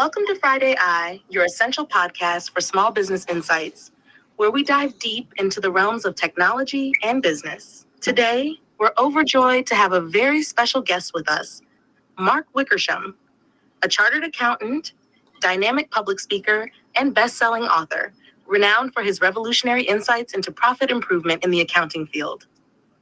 Welcome to Friday Eye, your essential podcast for small business insights, where we dive deep into the realms of technology and business. Today, we're overjoyed to have a very special guest with us, Mark Wickersham, a chartered accountant, dynamic public speaker, and best-selling author, renowned for his revolutionary insights into profit improvement in the accounting field.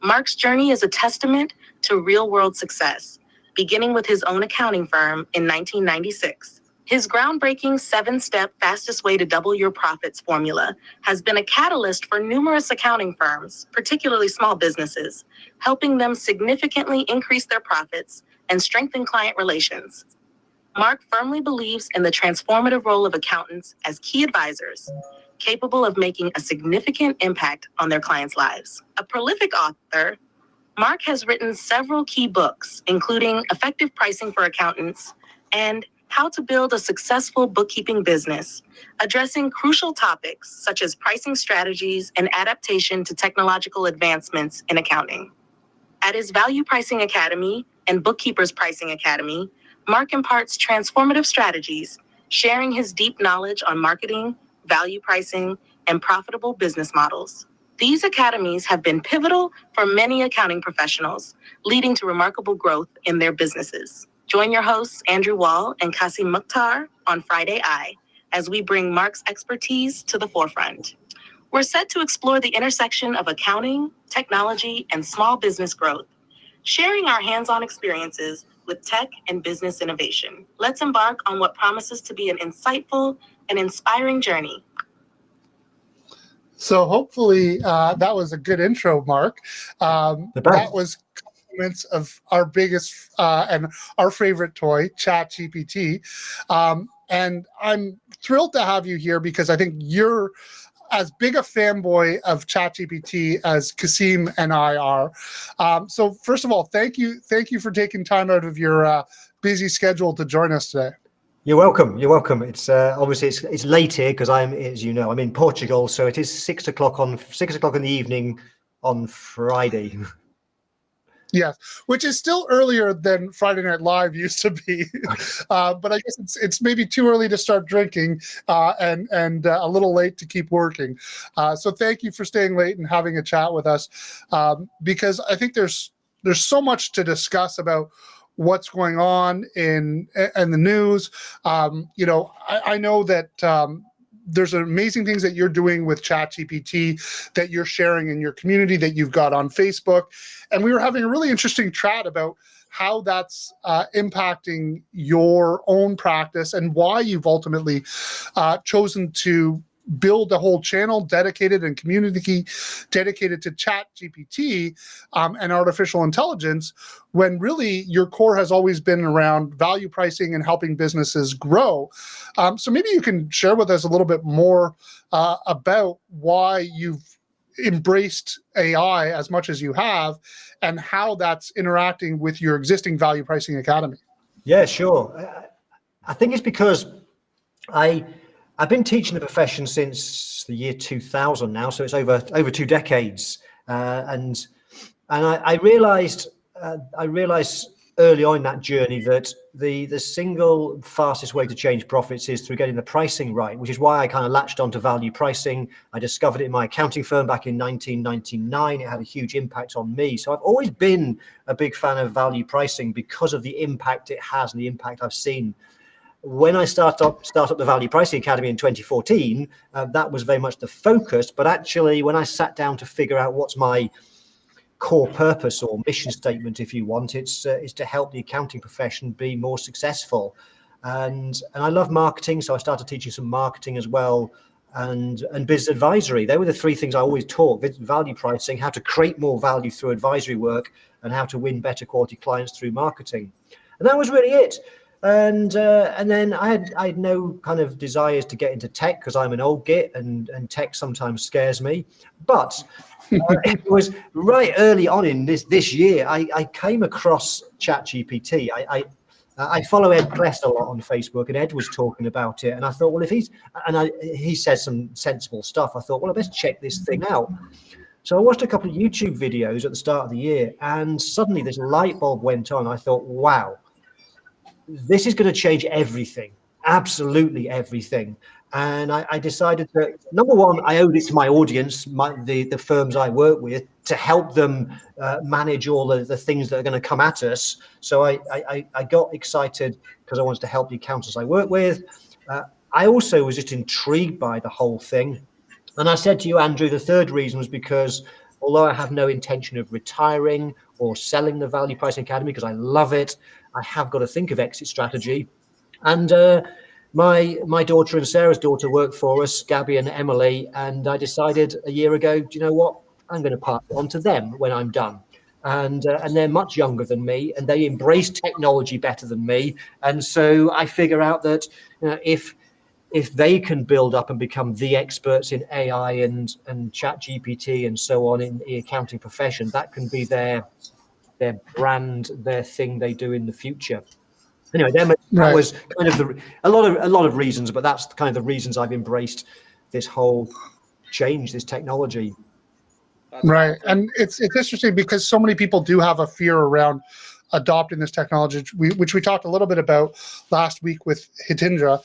Mark's journey is a testament to real-world success, beginning with his own accounting firm in 1996. His groundbreaking 7-step fastest way to double your profits formula has been a catalyst for numerous accounting firms, particularly small businesses, helping them significantly increase their profits and strengthen client relations. Mark firmly believes in the transformative role of accountants as key advisors, capable of making a significant impact on their clients' lives. A prolific author, Mark has written several key books, including Effective Pricing for Accountants and How to Build a Successful Bookkeeping Business, addressing crucial topics such as pricing strategies and adaptation to technological advancements in accounting. At his Value Pricing Academy and Bookkeepers Pricing Academy, Mark imparts transformative strategies, sharing his deep knowledge on marketing, value pricing, and profitable business models. These academies have been pivotal for many accounting professionals, leading to remarkable growth in their businesses. Join your hosts, Andrew Wall and Kasim Mukhtar, on Friday Eye, as we bring Mark's expertise to the forefront. We're set to explore the intersection of accounting, technology, and small business growth, sharing our hands-on experiences with tech and business innovation. Let's embark on what promises to be an insightful and inspiring journey. So hopefully that was a good intro, Mark. That was compliments of our biggest and our favorite toy, ChatGPT. And I'm thrilled to have you here because I think you're as big a fanboy of ChatGPT as Kasim and I are. So first of all, thank you for taking time out of your busy schedule to join us today. You're welcome. You're welcome. It's obviously it's late here because as you know, I'm in Portugal, so it is 6 o'clock in the evening on Friday. Yes, which is still earlier than Friday Night Live used to be, but I guess it's maybe too early to start drinking and a little late to keep working. So thank you for staying late and having a chat with us, because I think there's so much to discuss about what's going on in the news. I know that there's amazing things that you're doing with ChatGPT that you're sharing in your community that you've got on Facebook. And we were having a really interesting chat about how that's impacting your own practice and why you've ultimately chosen to build a whole channel dedicated and community dedicated to ChatGPT and artificial intelligence, when really your core has always been around value pricing and helping businesses grow. So maybe you can share with us a little bit more about why you've embraced AI as much as you have and how that's interacting with your existing Value Pricing Academy. Yeah, sure. I think it's because I've been teaching the profession since the year 2000 now, so it's over 2 decades, and I realized early on in that journey that the single fastest way to change profits is through getting the pricing right, which is why I kind of latched onto value pricing. I discovered it in my accounting firm back in 1999. It had a huge impact on me. So I've always been a big fan of value pricing because of the impact it has and the impact I've seen. When I start up the Value Pricing Academy in 2014, that was very much the focus. But actually, when I sat down to figure out what's my core purpose or mission statement, if you want, it's to help the accounting profession be more successful. And I love marketing, so I started teaching some marketing as well, and business advisory. They were the 3 things I always taught: value pricing, how to create more value through advisory work, and how to win better quality clients through marketing. And that was really it. And then I had no kind of desires to get into tech because I'm an old git and tech sometimes scares me. But it was right early on in this year I came across ChatGPT. I follow Ed Kless a lot on Facebook, and Ed was talking about it, and I thought, well, if he says some sensible stuff, I thought, well, I best check this thing out. So I watched a couple of YouTube videos at the start of the year, and suddenly this light bulb went on. I thought, wow, this is going to change everything. absolutely everything. And I decided that, number one, I owed it to my audience, the firms I work with, to help them manage all of the things that are going to come at us. So I got excited because I wanted to help the accountants I work with. I also was just intrigued by the whole thing. And I said to you, Andrew, the third reason was because although I have no intention of retiring or selling the Value Pricing Academy, because I love it, I have got to think of exit strategy. And my daughter and Sarah's daughter work for us, Gabby and Emily, and I decided a year ago, do you know what? I'm going to pass it on to them when I'm done. And they're much younger than me, and they embrace technology better than me. And so I figure out that if they can build up and become the experts in AI and ChatGPT and so on in the accounting profession, that can be their brand, their thing they do in the future. Anyway, that Right. was kind of a lot of reasons, but that's kind of the reasons I've embraced this whole change, this technology. Right. And it's interesting because so many people do have a fear around adopting this technology, which we talked a little bit about last week with Hitindra.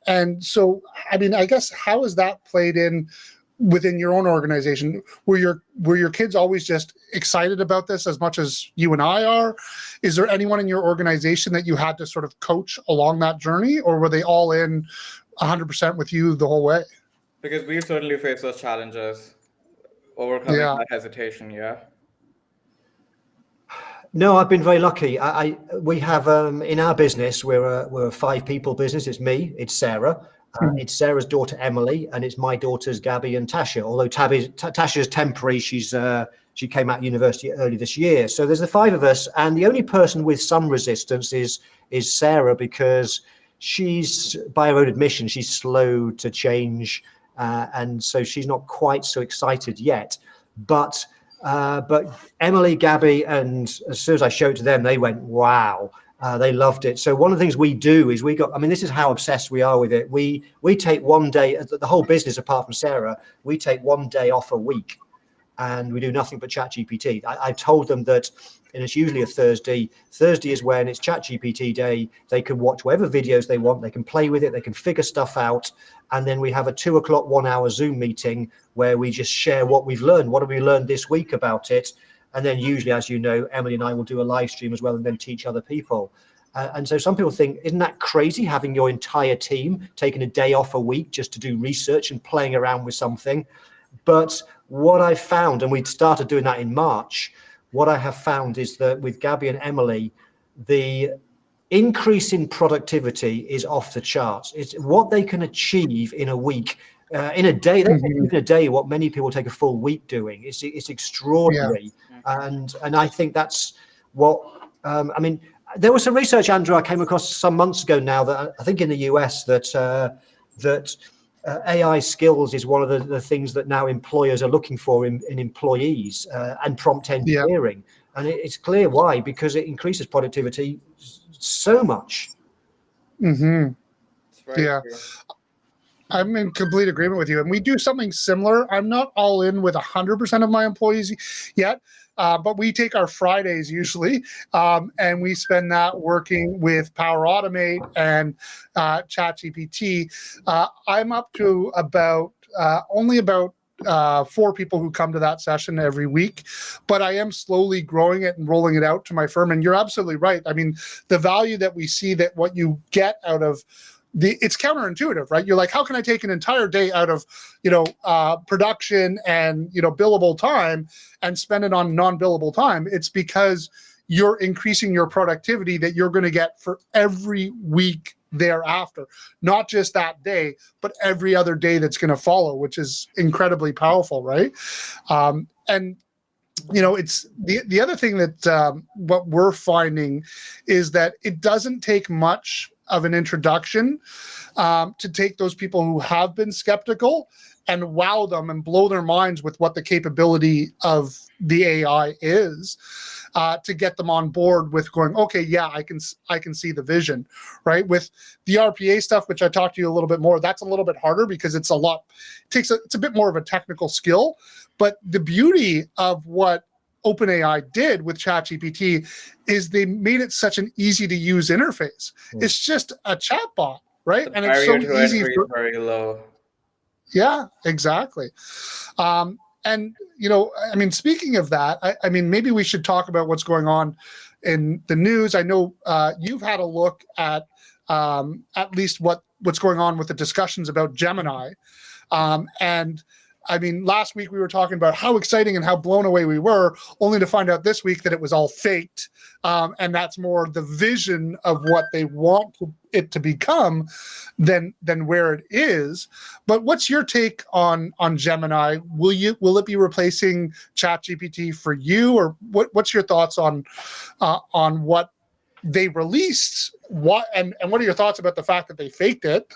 And so, I mean, I guess how has that played in within your own organization? Were your kids always just excited about this as much as you and I are? Is there anyone in your organization that you had to sort of coach along that journey, or were they all in 100% with you the whole way? Because we certainly face those challenges, overcoming that hesitation. Yeah. No, I've been very lucky. We have in our business, we're a 5-people business. It's me, it's Sarah, it's Sarah's daughter Emily, and it's my daughters Gabby and Tasha. Although Tasha's temporary, she came out of university early this year. So there's the 5 of us, and the only person with some resistance is Sarah, because she's, by her own admission, she's slow to change, and so she's not quite so excited yet. But Emily, Gabby, and as soon as I showed it to them, they went, wow. They loved it. So one of the things we do is this is how obsessed we are with it. We take one day, the whole business, apart from Sarah, we take one day off a week and we do nothing but ChatGPT. I told them that, and it's usually a Thursday. Thursday is when it's ChatGPT day. They can watch whatever videos they want. They can play with it. They can figure stuff out. And then we have a 2 o'clock 1 hour Zoom meeting where we just share what we've learned. What have we learned this week about it? And then usually, as you know, Emily and I will do a live stream as well and then teach other people. And so some people think, isn't that crazy having your entire team taking a day off a week just to do research and playing around with something? But what I found, and we'd started doing that in March, what I have found is that with Gabby and Emily, the increase in productivity is off the charts. It's what they can achieve in a week. In a day, they take in a day what many people take a full week doing. It's extraordinary, and I think that's what I mean. There was some research, Andrew, I came across some months ago now that I think in the US that AI skills is one of the things that now employers are looking for in employees, and prompt engineering, and it's clear why, because it increases productivity so much. Mm-hmm. Yeah. I'm in complete agreement with you. And we do something similar. I'm not all in with 100% of my employees yet, but we take our Fridays usually, and we spend that working with Power Automate and ChatGPT. I'm up to only about 4 people who come to that session every week, but I am slowly growing it and rolling it out to my firm. And you're absolutely right. I mean, the value that we see, that what you get out of it's counterintuitive, right? You're like, how can I take an entire day out of, production and, billable time and spend it on non-billable time? It's because you're increasing your productivity that you're going to get for every week thereafter, not just that day, but every other day that's going to follow, which is incredibly powerful, right? And it's the other thing that what we're finding is that it doesn't take much of an introduction to take those people who have been skeptical and wow them and blow their minds with what the capability of the AI is, to get them on board with going, okay, yeah, I can see the vision, right? With the RPA stuff, which I talked to you a little bit more, that's a little bit harder because it's a bit more of a technical skill. But the beauty of what OpenAI did with ChatGPT is they made it such an easy to use interface. It's just a chatbot, right? The And it's so barrier to easy entry is very low. Yeah, exactly. And I mean, speaking of that, I mean, maybe we should talk about what's going on in the news. I know you've had a look at least what's going on with the discussions about Gemini, and I mean, last week we were talking about how exciting and how blown away we were, only to find out this week that it was all faked, and that's more the vision of what they want it to become than where it is. But what's your take on Gemini? Will it be replacing ChatGPT for you, or what's your thoughts on what they released? What and what are your thoughts about the fact that they faked it?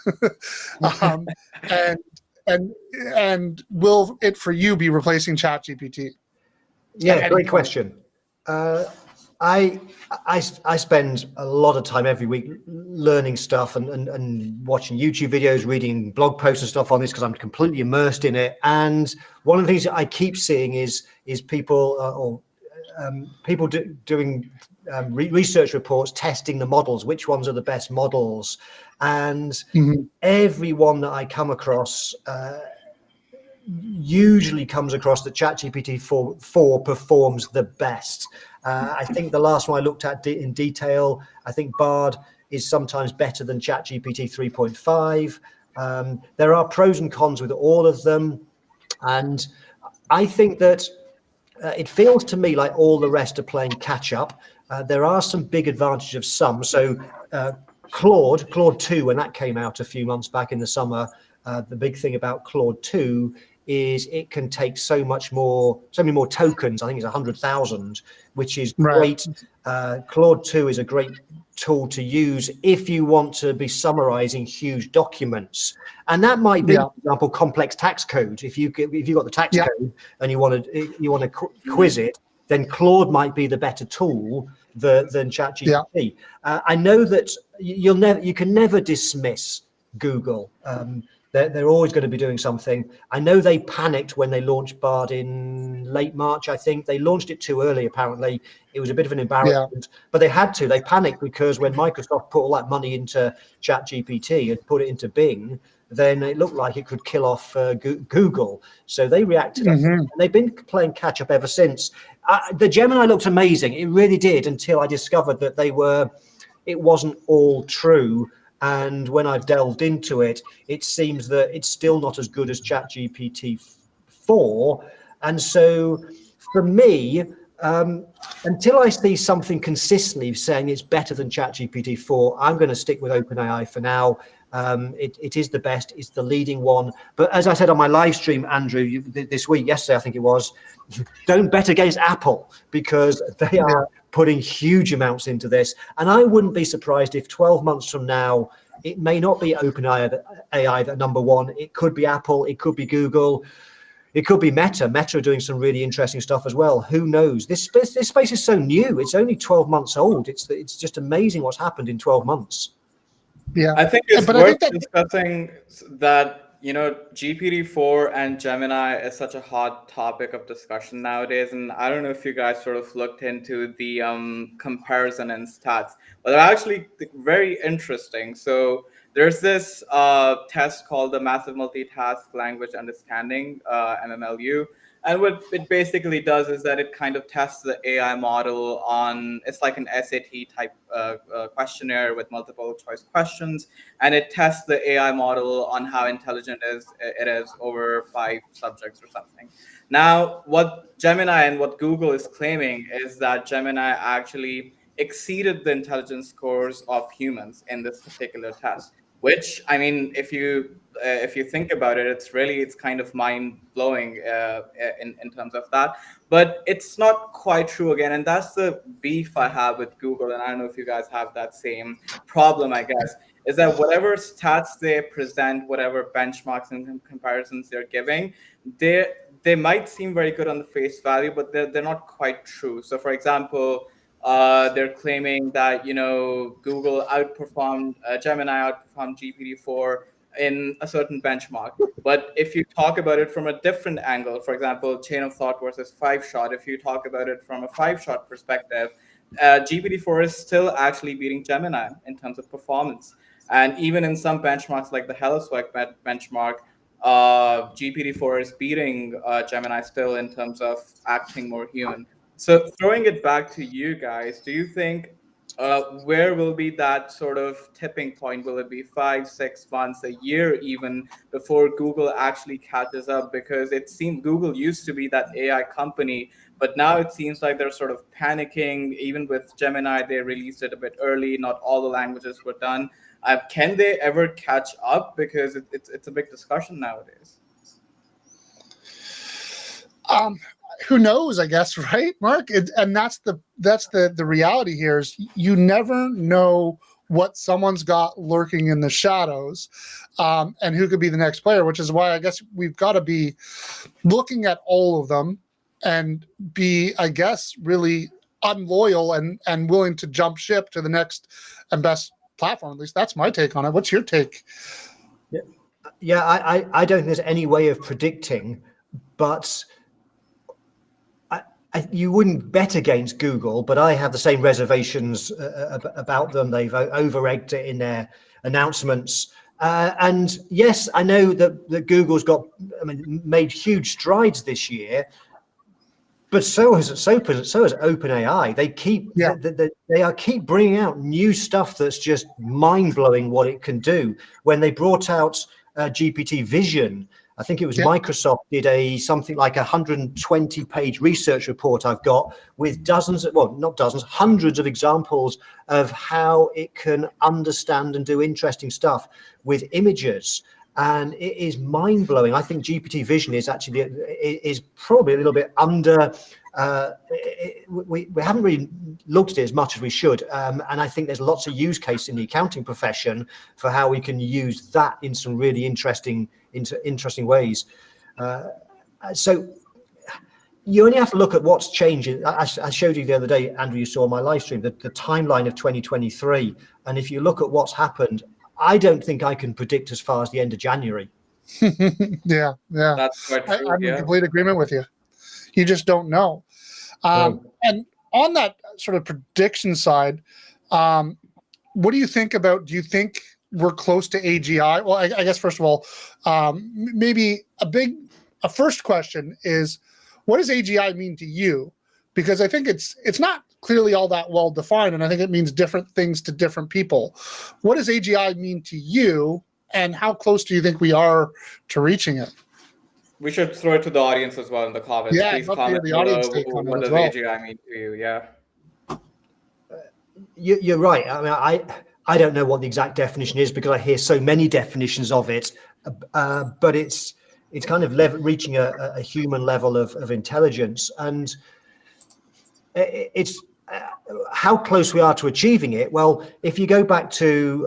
And will it for you be replacing ChatGPT? Yeah, great question. I spend a lot of time every week learning stuff and watching YouTube videos, reading blog posts and stuff on this because I'm completely immersed in it. And one of the things that I keep seeing is people doing research reports, testing the models, which ones are the best models, and every one that I come across usually comes across that ChatGPT 4 performs the best. I think the last one I looked at in detail, I think Bard is sometimes better than ChatGPT 3.5. There are pros and cons with all of them, and I think that it feels to me like all the rest are playing catch up. There are some big advantages of some. So Claude 2, when that came out a few months back in the summer, the big thing about Claude 2 is it can take so many more tokens. I think it's 100,000, which is great. Claude 2 is a great tool to use if you want to be summarizing huge documents, and that might be, for example, complex tax code. If you've got the tax code and you want to quiz it, then Claude might be the better tool than ChatGPT. I know that you can never dismiss Google. They're always going to be doing something. I know they panicked when they launched Bard in late March. I think they launched it too early. Apparently, it was a bit of an embarrassment, but they had to. They panicked because when Microsoft put all that money into ChatGPT and put it into Bing, then it looked like it could kill off Google. So they reacted, and they've been playing catch up ever since. The Gemini looked amazing. It really did, until I discovered that it wasn't all true. And when I've delved into it, it seems that it's still not as good as ChatGPT 4. And so for me, until I see something consistently saying it's better than ChatGPT 4, I'm going to stick with OpenAI for now. It is the best. It's the leading one. But as I said on my live stream, Andrew, this week, yesterday, I think it was, don't bet against Apple, because they are putting huge amounts into this. And I wouldn't be surprised if 12 months from now, it may not be OpenAI that number one. It could be Apple. It could be Google. It could be Meta. Meta are doing some really interesting stuff as well. Who knows? This space is so new. It's only 12 months old. It's just amazing what's happened in 12 months. Yeah, I think it's worth discussing that, GPT-4 and Gemini is such a hot topic of discussion nowadays. And I don't know if you guys sort of looked into the comparison and stats, but they're actually very interesting. So there's this test called the Massive Multitask Language Understanding, MMLU. And what it basically does is that it kind of tests the AI model on, it's like an SAT type questionnaire with multiple choice questions. And it tests the AI model on how intelligent it is over 5 subjects or something. Now, what Gemini and what Google is claiming is that Gemini actually exceeded the intelligence scores of humans in this particular test. Which, I mean, if you think about it, it's kind of mind blowing in terms of that. But it's not quite true again, and that's the beef I have with Google. And I don't know if you guys have that same problem. I guess is that whatever stats they present, whatever benchmarks and comparisons they're giving, they might seem very good on the face value, but they're not quite true. So, for example, they're claiming that Google outperformed Gemini outperformed GPT-4 in a certain benchmark. But if you talk about it from a different angle, for example, chain of thought versus 5-shot, if you talk about it from a 5-shot perspective, GPT-4 is still actually beating Gemini in terms of performance. And even in some benchmarks like the HelloSwag benchmark, GPT-4 is beating Gemini still in terms of acting more human. So throwing it back to you guys, do you think where will be that sort of tipping point? Will it be 5, 6 months, a year even before Google actually catches up? Because it seemed Google used to be that AI company, but now it seems like they're sort of panicking. Even with Gemini, they released it a bit early. Not all the languages were done. Can they ever catch up? Because it's a big discussion nowadays. Who knows, I guess, right, Mark? And that's the reality here is you never know what someone's got lurking in the shadows, and who could be the next player, which is why I guess we've got to be looking at all of them and be, I guess, really unloyal and willing to jump ship to the next and best platform. At least that's my take on it. What's your take? Yeah, I don't think there's any way of predicting, but you wouldn't bet against Google, but I have the same reservations about them. They've over-egged it in their announcements. And yes, I know that Google's made huge strides this year, but so has OpenAI. They keep bringing out new stuff that's just mind-blowing what it can do. When they brought out GPT Vision, I think it was Microsoft did something like 120-page research report I've got with hundreds of examples of how it can understand and do interesting stuff with images. And it is mind-blowing. I think GPT Vision is probably a little bit under. We haven't really looked at it as much as we should, and I think there's lots of use case in the accounting profession for how we can use that in some really interesting ways. So you only have to look at what's changing. I showed you the other day, Andrew, you saw my live stream, the timeline of 2023, and if you look at what's happened, I don't think I can predict as far as the end of January. Yeah. That's quite true. I'm in complete agreement with you. You just don't know. And on that sort of prediction side, what do you think about, do you think we're close to AGI? Well, I guess, first of all, maybe a first question is, what does AGI mean to you? Because I think it's not clearly all that well defined, and I think it means different things to different people. What does AGI mean to you, and how close do you think we are to reaching it? We should throw it to the audience as well in the comments. Yeah, please comment the audience what does AGI mean to you? Yeah. You're right. I mean, I don't know what the exact definition is because I hear so many definitions of it, but it's kind of reaching a human level of intelligence, and it's how close we are to achieving it. Well, if you go back to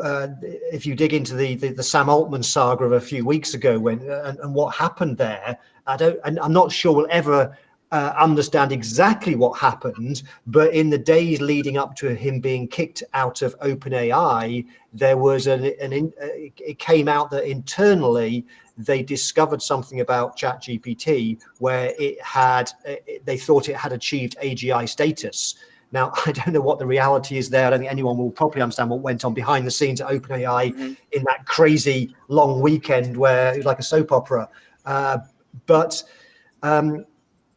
if you dig into the Sam Altman saga of a few weeks ago and what happened there, I'm not sure we'll ever understand exactly what happened, but in the days leading up to him being kicked out of OpenAI, there was it came out that internally they discovered something about ChatGPT where they thought it had achieved AGI status. Now, I don't know what the reality is there. I don't think anyone will properly understand what went on behind the scenes at OpenAI in that crazy long weekend where it was like a soap opera. But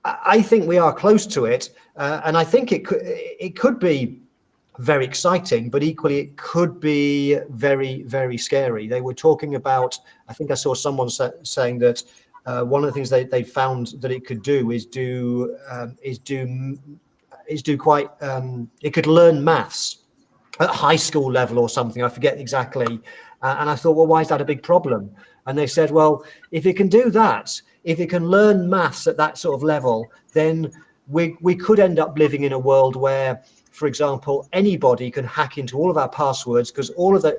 I think we are close to it, and I think it could be very exciting, but equally it could be very, very scary. They were talking about, I think I saw someone saying that one of the things they found that it could do is it could learn maths at high school level or something. I forget exactly. And I thought, well, why is that a big problem? And they said, well, if it can do that, if it can learn maths at that sort of level, then we could end up living in a world where, for example, anybody can hack into all of our passwords, because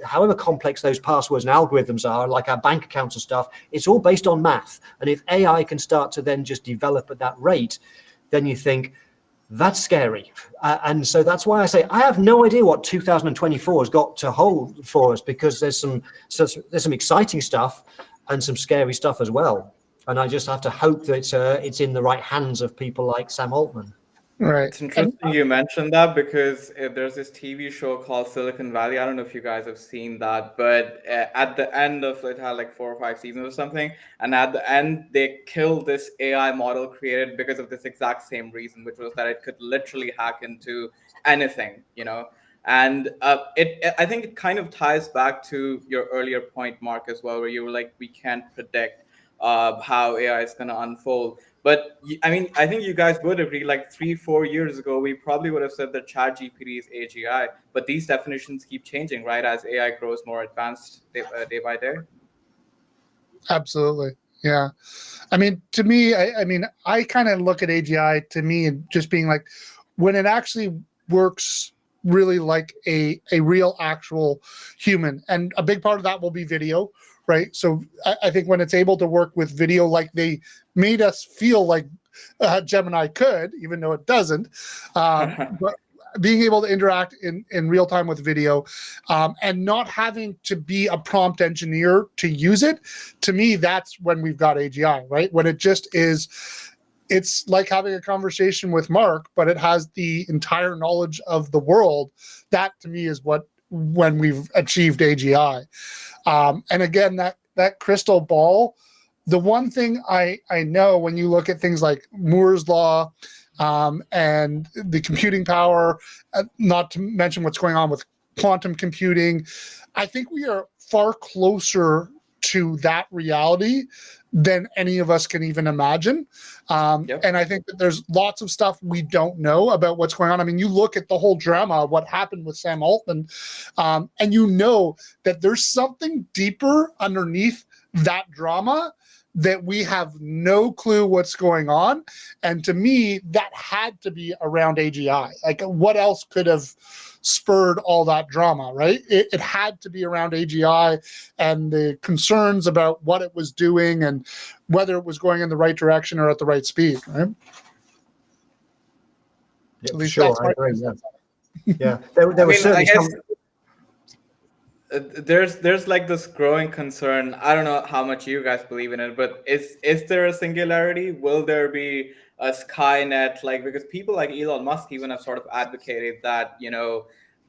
however complex those passwords and algorithms are, like our bank accounts and stuff, it's all based on math. And if AI can start to then just develop at that rate, then you think, That's scary. And so that's why I say I have no idea what 2024 has got to hold for us, because there's some exciting stuff and some scary stuff as well. And I just have to hope that it's in the right hands of people like Sam Altman. Right. It's interesting you mentioned that, because there's this TV show called Silicon Valley. I don't know if you guys have seen that, but at the end of it had like 4 or 5 seasons or something. And at the end, they killed this AI model created because of this exact same reason, which was that it could literally hack into anything, And I think it kind of ties back to your earlier point, Mark, as well, where you were like, we can't predict how AI is going to unfold. But I mean, I think you guys would agree, like 3-4 years ago, we probably would have said that ChatGPT is AGI, but these definitions keep changing, right, as AI grows more advanced day by day. Absolutely. Yeah. I mean, to me, I kind of look at AGI to me and just being like, when it actually works really like a real actual human. And a big part of that will be video, right? So I think when it's able to work with video like they made us feel like Gemini could, even though it doesn't, but being able to interact in real time with video and not having to be a prompt engineer to use it, to me, that's when we've got AGI, right? When it just is, it's like having a conversation with Mark, but it has the entire knowledge of the world. That to me is when we've achieved AGI. And again, that crystal ball, the one thing I know when you look at things like Moore's law and the computing power, not to mention what's going on with quantum computing, I think we are far closer to that reality than any of us can even imagine. And I think that there's lots of stuff we don't know about what's going on. I mean, you look at the whole drama of what happened with Sam Altman, and you know that there's something deeper underneath that drama that we have no clue what's going on. And to me, that had to be around AGI. Like, what else could have spurred all that drama, right? It had to be around AGI and the concerns about what it was doing and whether it was going in the right direction or at the right speed, right? Yeah, at least sure, I agree. Yeah, there was certainly some. There's like this growing concern. I don't know how much you guys believe in it, but is there a singularity? Will there be a Skynet? Like, because people like Elon Musk even have sort of advocated that,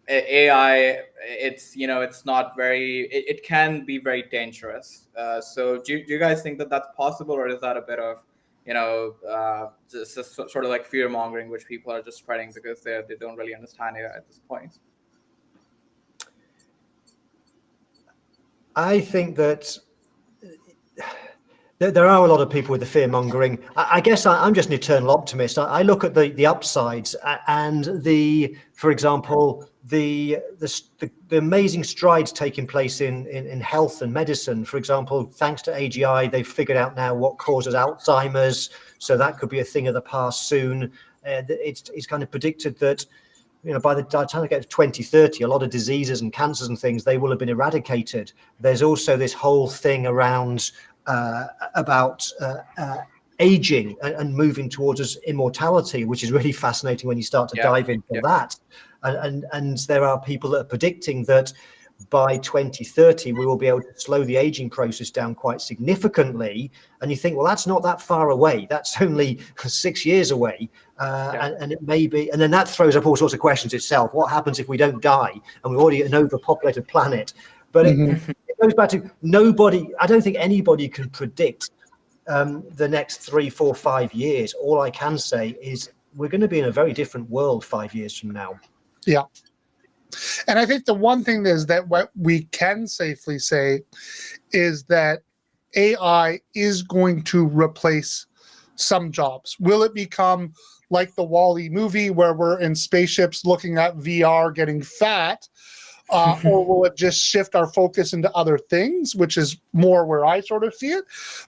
AI, it's not very, it can be very dangerous. So do you guys think that that's possible, or is that a bit of, just sort of like fear mongering, which people are just spreading because they don't really understand AI at this point? I think that there are a lot of people with the fear mongering. I guess I'm just an eternal optimist. I look at the upsides and for example, the amazing strides taking place in health and medicine. For example, thanks to AGI, they've figured out now what causes Alzheimer's. So that could be a thing of the past soon. It's kind of predicted that, by the time I get to 2030, a lot of diseases and cancers and things, they will have been eradicated. There's also this whole thing around about aging and moving towards immortality, which is really fascinating when you start to dive into that. And there are people that are predicting that by 2030, we will be able to slow the aging process down quite significantly. And you think, well, that's not that far away. That's only 6 years away. And it may be, and then that throws up all sorts of questions itself. What happens if we don't die and we're already an overpopulated planet? But it goes back to I don't think anybody can predict the next 3, 4, 5 years. All I can say is we're going to be in a very different world 5 years from now. Yeah. And I think the one thing is that what we can safely say is that AI is going to replace some jobs. Will it become like the WALL-E movie where we're in spaceships looking at VR getting fat? Or will it just shift our focus into other things, which is more where I sort of see it?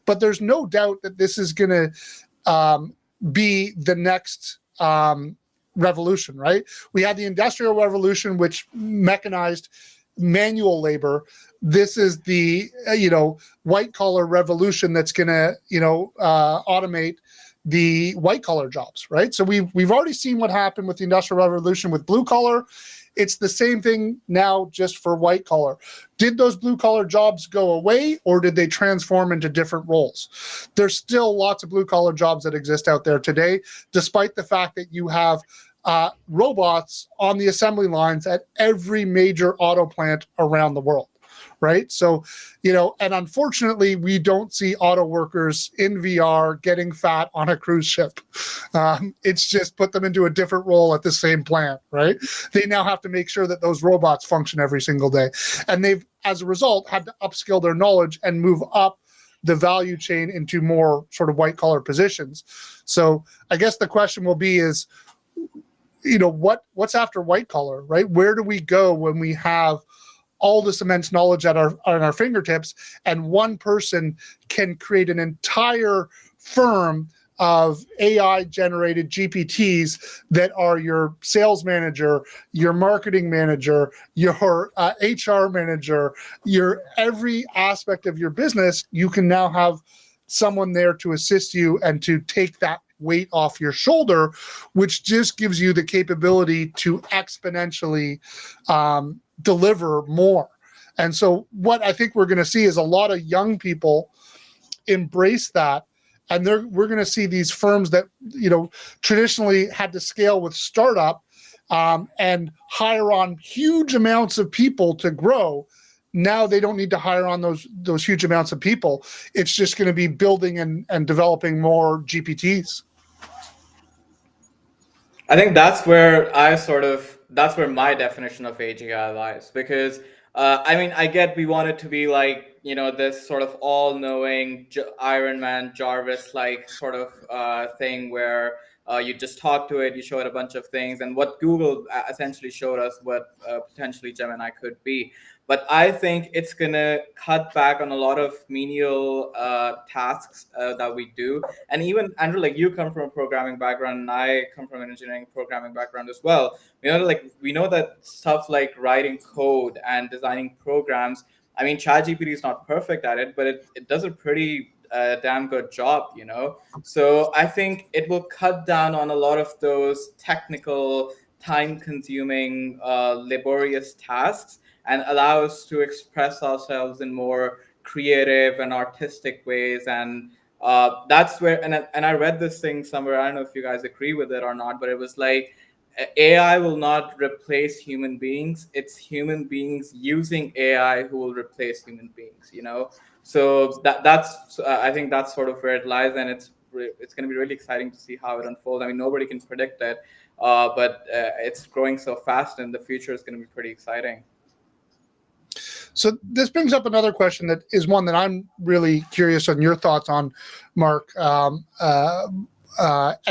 But there's no doubt that this is going to be the next revolution, right? We had the Industrial Revolution, which mechanized manual labor. This is the white collar revolution that's going to automate the white collar jobs, right? So we've already seen what happened with the Industrial Revolution with blue collar. It's the same thing now, just for white collar. Did those blue collar jobs go away, or did they transform into different roles? There's still lots of blue collar jobs that exist out there today, despite the fact that you have robots on the assembly lines at every major auto plant around the world, right? So, and unfortunately, we don't see auto workers in VR getting fat on a cruise ship. It's just put them into a different role at the same plant, right? They now have to make sure that those robots function every single day. And they've, as a result, had to upskill their knowledge and move up the value chain into more sort of white collar positions. So I guess the question will be is, what's after white collar, right? Where do we go when we have all this immense knowledge at our fingertips, and one person can create an entire firm of AI generated GPTs that are your sales manager, your marketing manager, your HR manager, your every aspect of your business? You can now have someone there to assist you and to take that weight off your shoulder, which just gives you the capability to exponentially deliver more. And so what I think we're going to see is a lot of young people embrace that. And we're going to see these firms that, traditionally had to scale with startup and hire on huge amounts of people to grow. Now they don't need to hire on those huge amounts of people. It's just going to be building and developing more GPTs. I think that's where my definition of AGI lies, because I get we want it to be like, this sort of all-knowing Iron Man Jarvis like sort of thing where you just talk to it, you show it a bunch of things, and what Google essentially showed us what potentially Gemini could be. But I think it's going to cut back on a lot of menial tasks that we do. And even, Andrew, like you come from a programming background, and I come from an engineering programming background as well. We know that stuff like writing code and designing programs, ChatGPT is not perfect at it, but it does a pretty damn good job, So I think it will cut down on a lot of those technical, time-consuming, laborious tasks, and allow us to express ourselves in more creative and artistic ways. And that's where, and I read this thing somewhere, I don't know if you guys agree with it or not, but it was like, AI will not replace human beings. It's human beings using AI who will replace human beings, So that's I think that's sort of where it lies, and it's going to be really exciting to see how it unfolds. Nobody can predict it, but it's growing so fast, and the future is going to be pretty exciting. So this brings up another question that is one that I'm really curious on your thoughts on, Mark, and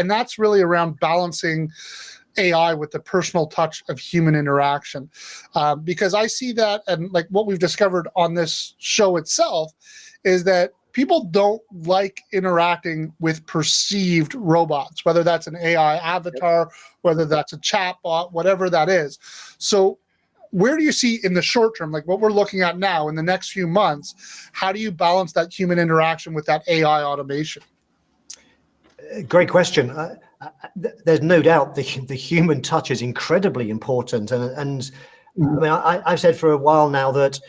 that's really around balancing AI with the personal touch of human interaction, because I see that, and like what we've discovered on this show itself is that people don't like interacting with perceived robots, whether that's an AI avatar, whether that's a chatbot, whatever that is. So where do you see in the short term, like what we're looking at now in the next few months, how do you balance that human interaction with that AI automation? Great question. There's no doubt the human touch is incredibly important. And I've said for a while now that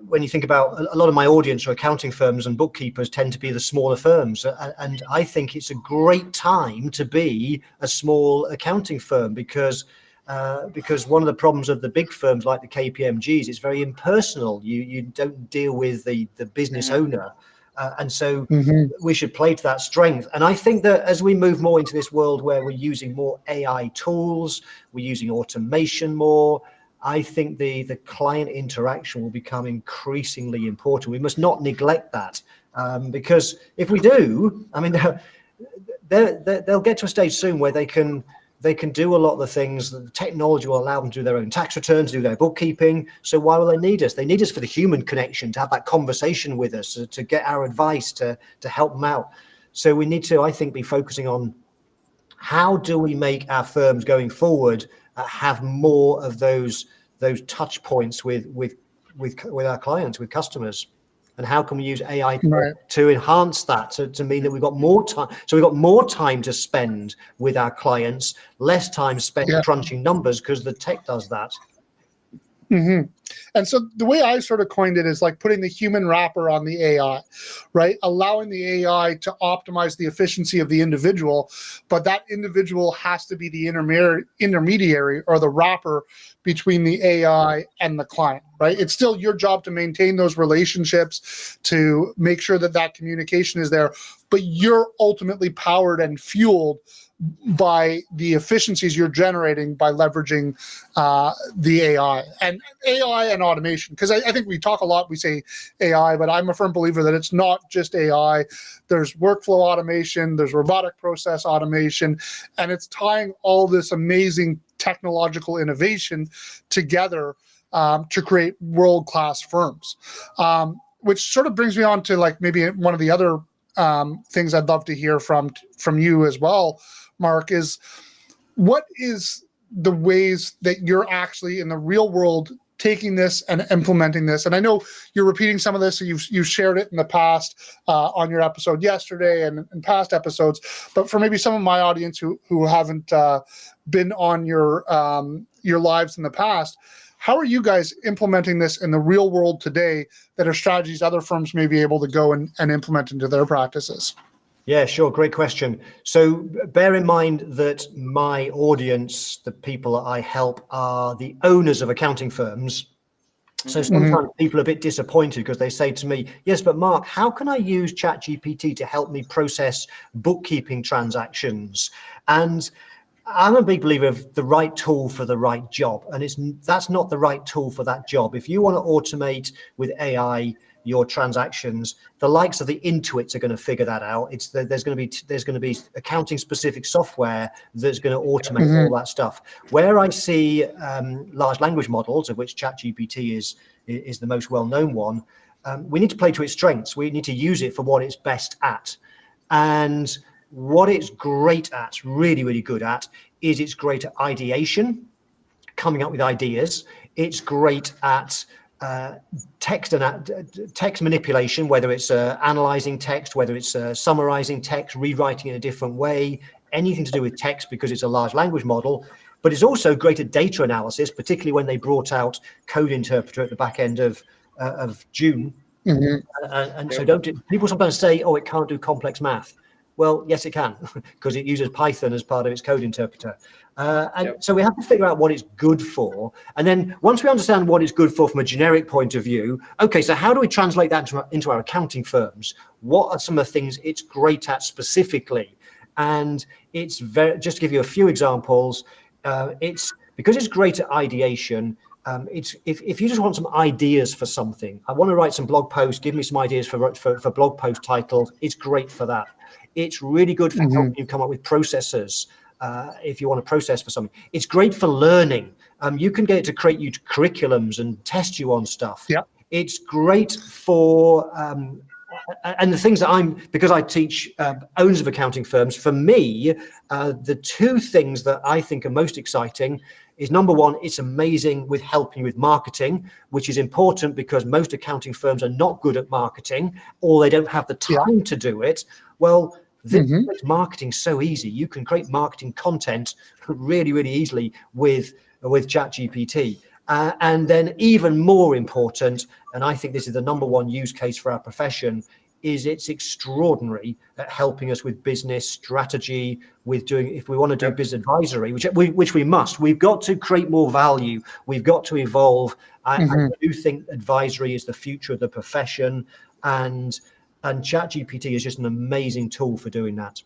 when you think about a lot of my audience are accounting firms, and bookkeepers tend to be the smaller firms. And I think it's a great time to be a small accounting firm because one of the problems of the big firms like the KPMGs, it's very impersonal. You don't deal with the business owner. And so we should play to that strength. And I think that as we move more into this world where we're using more AI tools, we're using automation more, I think the client interaction will become increasingly important. We must not neglect that, because if we do, they'll get to a stage soon where they can do a lot of the things that the technology will allow them to do their own tax returns, do their bookkeeping. So why will they need us? They need us for the human connection, to have that conversation with us, to get our advice, to help them out. So we need to, I think, be focusing on how do we make our firms going forward have more of those touch points with our clients, with customers. and how can we use AI Right. to enhance that, to mean that we've got more time. So we've got more time to spend with our clients, less time spent crunching numbers, because the tech does that. Mm-hmm. And so the way I sort of coined it is like putting the human wrapper on the AI, right? Allowing the AI to optimize the efficiency of the individual, but that individual has to be the intermediary or the wrapper between the AI and the client, right? It's still your job to maintain those relationships, to make sure that that communication is there, but you're ultimately powered and fueled by the efficiencies you're generating by leveraging the AI and automation. Because I think we talk a lot, we say AI, but I'm a firm believer that it's not just AI. There's workflow automation, there's robotic process automation, and it's tying all this amazing technological innovation together to create world-class firms. Which sort of brings me on to like maybe one of the other things I'd love to hear from you as well, Mark, is what is the ways that you're actually in the real world taking this and implementing this? And I know you're repeating some of this, so you've shared it in the past on your episode yesterday and in past episodes, but for maybe some of my audience who haven't been on your lives in the past, how are you guys implementing this in the real world today that are strategies other firms may be able to go and implement into their practices? Yeah, sure. Great question. So bear in mind that my audience, the people that I help, are the owners of accounting firms. So sometimes people are a bit disappointed because they say to me, yes, but Mark, how can I use ChatGPT to help me process bookkeeping transactions? And I'm a big believer of the right tool for the right job. And that's not the right tool for that job. If you want to automate with AI your transactions, the likes of the Intuits are going to figure that out. There's going to be accounting specific software that's going to automate all that stuff. Where I see large language models, of which ChatGPT is the most well-known one, we need to play to its strengths. We need to use it for what it's best at. And what it's great at, really, really good at, is it's great at ideation, coming up with ideas. It's great at text manipulation, whether it's analyzing text, whether it's summarizing text, rewriting it in a different way, anything to do with text, because it's a large language model. But it's also great at data analysis, particularly when they brought out Code Interpreter at the back end of June. And so people sometimes say, oh, it can't do complex math. Well, yes, it can, because it uses Python as part of its code interpreter. So we have to figure out what it's good for. And then once we understand what it's good for from a generic point of view, okay, so how do we translate that into our accounting firms? What are some of the things it's great at specifically? And it's just to give you a few examples, because it's great at ideation. If you just want some ideas for something, I want to write some blog posts, give me some ideas for blog post titles, it's great for that. It's really good for helping you come up with processes if you want to process for something. It's great for learning. You can get it to create you curriculums and test you on stuff. Yeah. It's great for, and the things that because I teach owners of accounting firms, for me, the two things that I think are most exciting is, number one, it's amazing with helping with marketing, which is important because most accounting firms are not good at marketing, or they don't have the time to do it. Well, this makes marketing so easy. You can create marketing content really, really easily with ChatGPT. And then even more important, and I think this is the number one use case for our profession, is it's extraordinary at helping us with business strategy, if we want to do business advisory, which we must. We've got to create more value. We've got to evolve. I do think advisory is the future of the profession, and ChatGPT is just an amazing tool for doing that.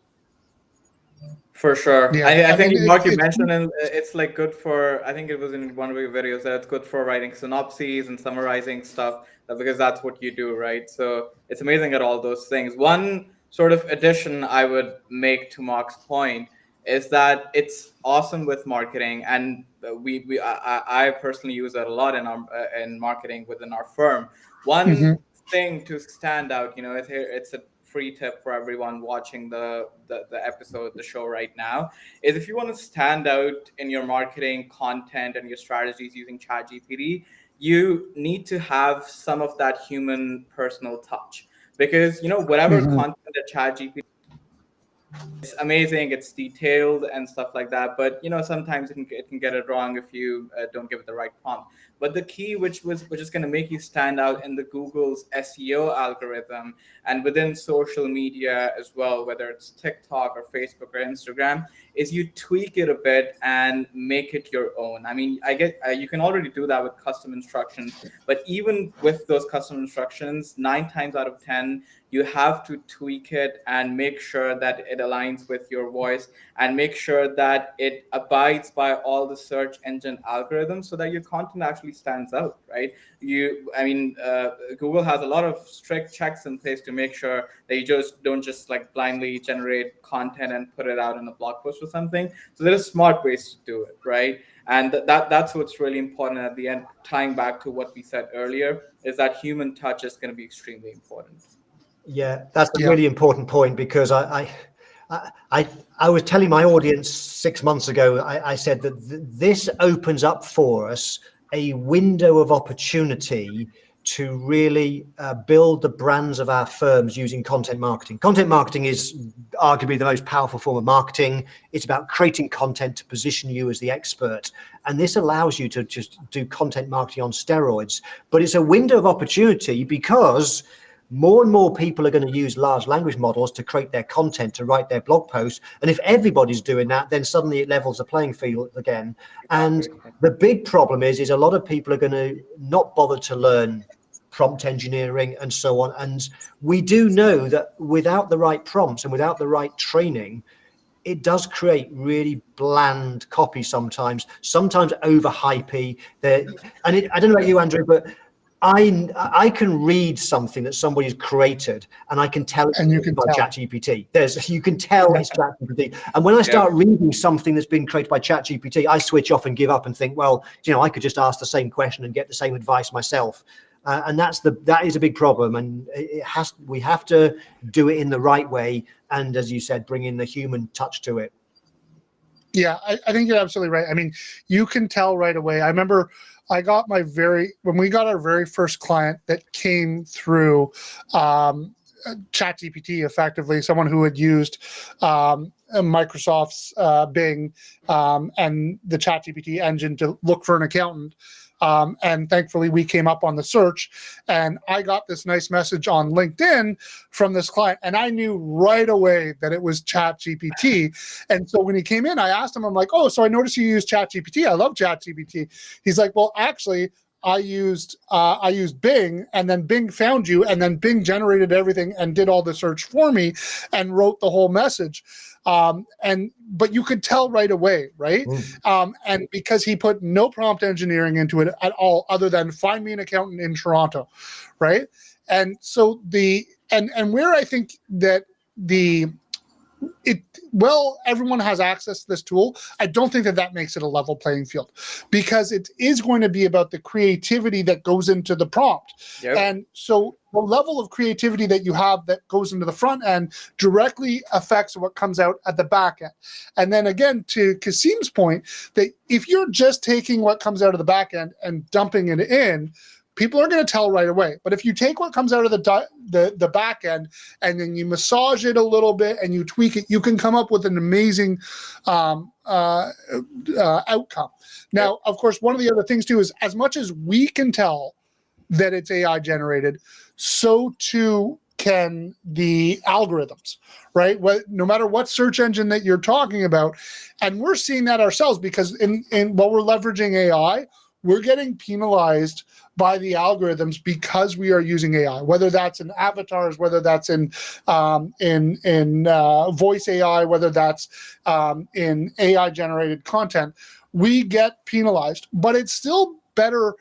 For sure. Yeah, I think, Mark, you mentioned it's like good for, I think it was in one of your videos, that it's good for writing synopses and summarizing stuff, because that's what you do, right? So it's amazing at all those things. One sort of addition I would make to Mark's point is that it's awesome with marketing, and I personally use it a lot in marketing within our firm. One thing to stand out, it's a free tip for everyone watching the episode, the show right now, is if you want to stand out in your marketing content and your strategies using ChatGPT, you need to have some of that human personal touch, because whatever Mhm. content that ChatGPT, it's amazing, it's detailed and stuff like that, but sometimes it can get it wrong if you don't give it the right prompt. But the key, which is going to make you stand out in the Google's SEO algorithm and within social media as well, whether it's TikTok or Facebook or Instagram, is you tweak it a bit and make it your own. I mean, I get you can already do that with custom instructions, but even with those custom instructions, 9 times out of 10 you have to tweak it and make sure that it aligns with your voice, and make sure that it abides by all the search engine algorithms, so that your content actually stands out, right? Google has a lot of strict checks in place to make sure that you just don't just like blindly generate content and put it out in a blog post or something. So there's smart ways to do it, right? And that's what's really important at the end, tying back to what we said earlier, is that human touch is going to be extremely important. Yeah, that's a Yeah. really important point, because I was telling my audience 6 months ago, I said that this opens up for us a window of opportunity to really build the brands of our firms using content marketing. Content marketing is arguably the most powerful form of marketing. It's about creating content to position you as the expert. And this allows you to just do content marketing on steroids. But it's a window of opportunity because more and more people are going to use large language models to create their content, to write their blog posts. And if everybody's doing that, then suddenly it levels the playing field again. And the big problem is a lot of people are going to not bother to learn prompt engineering and so on. And we do know that without the right prompts and without the right training, it does create really bland copy sometimes overhypey. I don't know about you, Andrew, but I can read something that somebody's created, and I can tell it's And you can by tell. ChatGPT. You can tell it's ChatGPT. And when I start reading something that's been created by ChatGPT, I switch off and give up and think, well, I could just ask the same question and get the same advice myself. And that is a big problem, and we have to do it in the right way, and as you said, bring in the human touch to it. Yeah, I think you're absolutely right. I mean, you can tell right away. I remember when we got our very first client that came through ChatGPT, effectively, someone who had used Microsoft's Bing and the ChatGPT engine to look for an accountant. And thankfully, we came up on the search, and I got this nice message on LinkedIn from this client, and I knew right away that it was ChatGPT. And so when he came in, I asked him, I'm like, oh, so I noticed you use ChatGPT. I love ChatGPT. He's like, well, actually, I used Bing, and then Bing found you, and then Bing generated everything and did all the search for me and wrote the whole message. But you could tell right away, right? And because he put no prompt engineering into it at all, other than find me an accountant in Toronto, right? And so where I think that everyone has access to this tool, I don't think that makes it a level playing field, because it is going to be about the creativity that goes into the prompt. Yep. And so the level of creativity that you have that goes into the front end directly affects what comes out at the back end. And then again, to Kasim's point, that if you're just taking what comes out of the back end and dumping it in, people are going to tell right away. But if you take what comes out of the back end and then you massage it a little bit and you tweak it, you can come up with an amazing outcome. Now, of course, one of the other things too is, as much as we can tell that it's AI generated, so too can the algorithms, right? No matter what search engine that you're talking about, and we're seeing that ourselves, because while we're leveraging AI, we're getting penalized by the algorithms because we are using AI, whether that's in avatars, whether that's in voice AI, whether that's in AI generated content. We get penalized, but it's still better,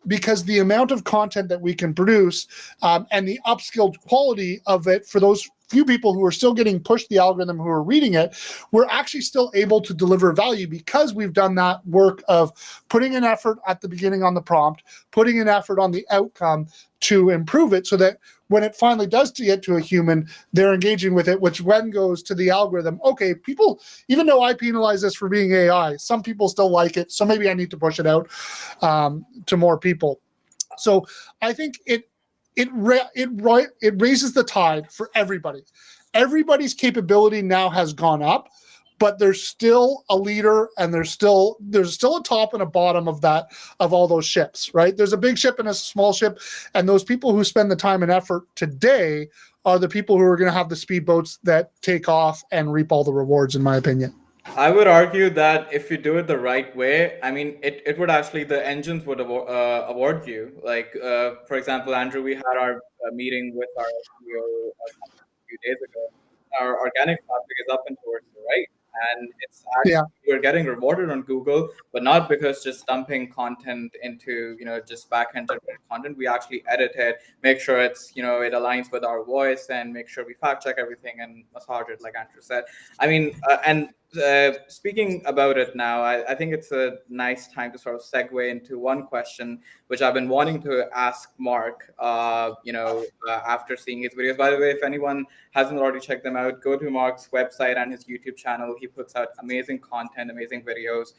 because the amount of content that we can produce and the upskilled quality of it for those few people who are still getting pushed the algorithm who are reading it, we're actually still able to deliver value because we've done that work of putting an effort at the beginning on the prompt, putting an effort on the outcome to improve it so that when it finally does get to a human, they're engaging with it, which then goes to the algorithm. Okay, people, even though I penalize this for being AI, some people still like it, so maybe I need to push it out to more people. So I think it raises the tide for everybody. Everybody's capability now has gone up, but there's still a leader and there's still a top and a bottom of all those ships, right? There's a big ship and a small ship, and those people who spend the time and effort today are the people who are going to have the speedboats that take off and reap all the rewards, in my opinion. I would argue that if you do it the right way, I mean, it would actually, the engines would award you. Like, for example, Andrew, we had our meeting with our CEO a few days ago. Our organic traffic is up and towards the right. And it's actually, we're getting rewarded on Google, but not because just dumping content into, just back-end generated content. We actually edit it, make sure it's, it aligns with our voice, and make sure we fact check everything and massage it, like Andrew said. I mean, speaking about it now, I think it's a nice time to sort of segue into one question, which I've been wanting to ask Mark, after seeing his videos. By the way, if anyone hasn't already checked them out, go to Mark's website and his YouTube channel. He puts out amazing content, amazing videos,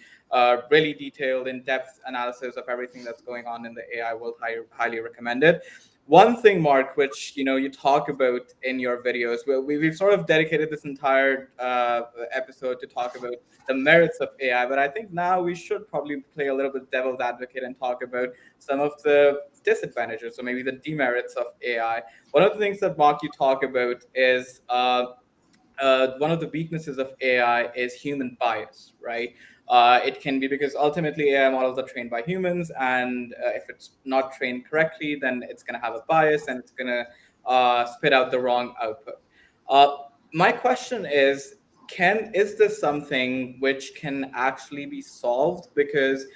really detailed, in-depth analysis of everything that's going on in the AI world. Highly recommend it. One thing, Mark, which you talk about in your videos, we've sort of dedicated this entire episode to talk about the merits of AI, but I think now we should probably play a little bit devil's advocate and talk about some of the disadvantages, or maybe the demerits of AI. One of the things that, Mark, you talk about is one of the weaknesses of AI is human bias, right? It can be because ultimately AI models are trained by humans, and if it's not trained correctly, then it's going to have a bias and it's going to spit out the wrong output. My question is this something which can actually be solved? Because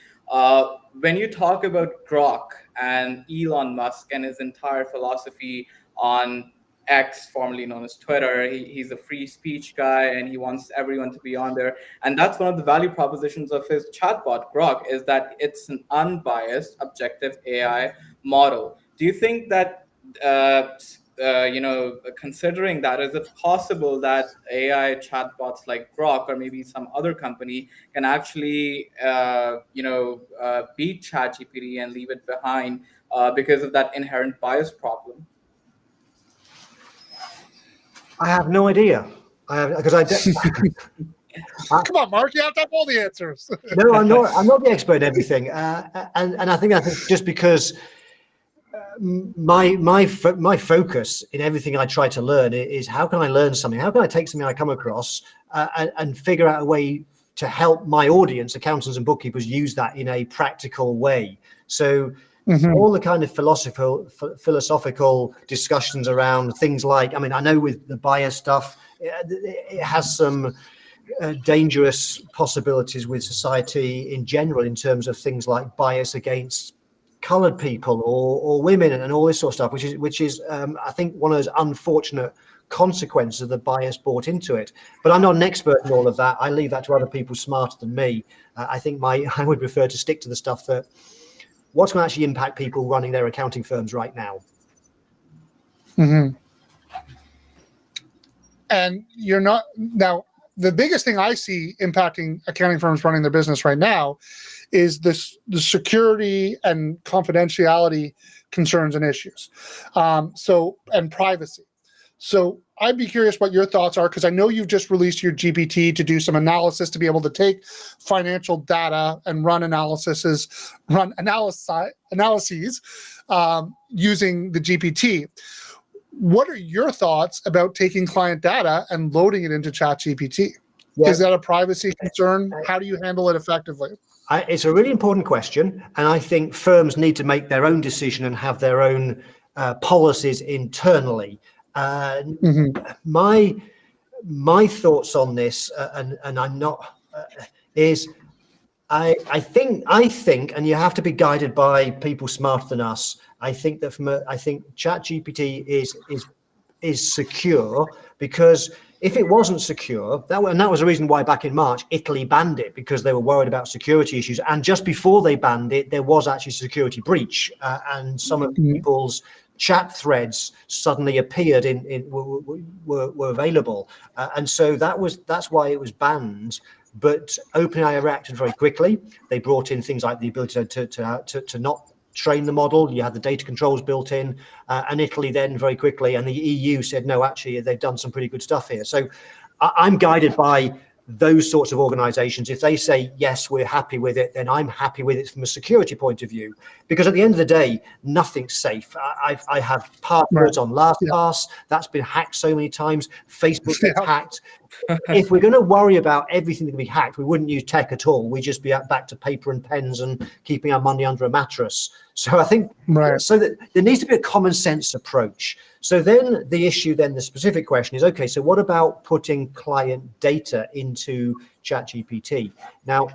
when you talk about Grok and Elon Musk and his entire philosophy on X, formerly known as Twitter, he's a free speech guy and he wants everyone to be on there. And that's one of the value propositions of his chatbot, Grok, is that it's an unbiased, objective AI model. Do you think that, considering that, is it possible that AI chatbots like Grok or maybe some other company can actually, beat ChatGPT and leave it behind because of that inherent bias problem? I have no idea. Come on, Mark, you have to have all the answers. No, I'm not the expert in everything, and I think just because my focus in everything I try to learn is how can I learn something? How can I take something I come across and figure out a way to help my audience, accountants and bookkeepers, use that in a practical way? So. Mm-hmm. All the kind of philosophical discussions around things like, I mean, I know with the bias stuff, it has some dangerous possibilities with society in general in terms of things like bias against colored people or women and all this sort of stuff, which is I think one of those unfortunate consequences of the bias brought into it. But I'm not an expert in all of that. I leave that to other people smarter than me. I think I would prefer to stick to the stuff that what's going to actually impact people running their accounting firms right now. Mm-hmm. And you're not now. The biggest thing I see impacting accounting firms running their business right now is the security and confidentiality concerns and issues. And privacy. So I'd be curious what your thoughts are, because I know you've just released your GPT to do some analysis to be able to take financial data and run analyses using the GPT. What are your thoughts about taking client data and loading it into ChatGPT? Yeah. Is that a privacy concern? How do you handle it effectively? It's a really important question, and I think firms need to make their own decision and have their own policies internally. My thoughts on this, and I'm not, is I think, and you have to be guided by people smarter than us. I think that I think ChatGPT is secure, because if it wasn't secure, that was the reason why back in March, Italy banned it, because they were worried about security issues. And just before they banned it, there was actually a security breach, and some of people's chat threads suddenly appeared were available, and so that's why it was banned. But OpenAI reacted very quickly. They brought in things like the ability to not train the model. You had the data controls built in, and Italy then very quickly, and the EU said, no, actually, they've done some pretty good stuff here. So I'm guided by those sorts of organizations. If they say, yes, we're happy with it, then I'm happy with it from a security point of view, because at the end of the day, nothing's safe. I have passwords on LastPass. That's been hacked so many times. Facebook gets hacked. If we're going to worry about everything that can be hacked, we wouldn't use tech at all. We'd just be back to paper and pens and keeping our money under a mattress. So I think so that there needs to be a common sense approach. So then the specific question is, okay, so what about putting client data into ChatGPT? Now,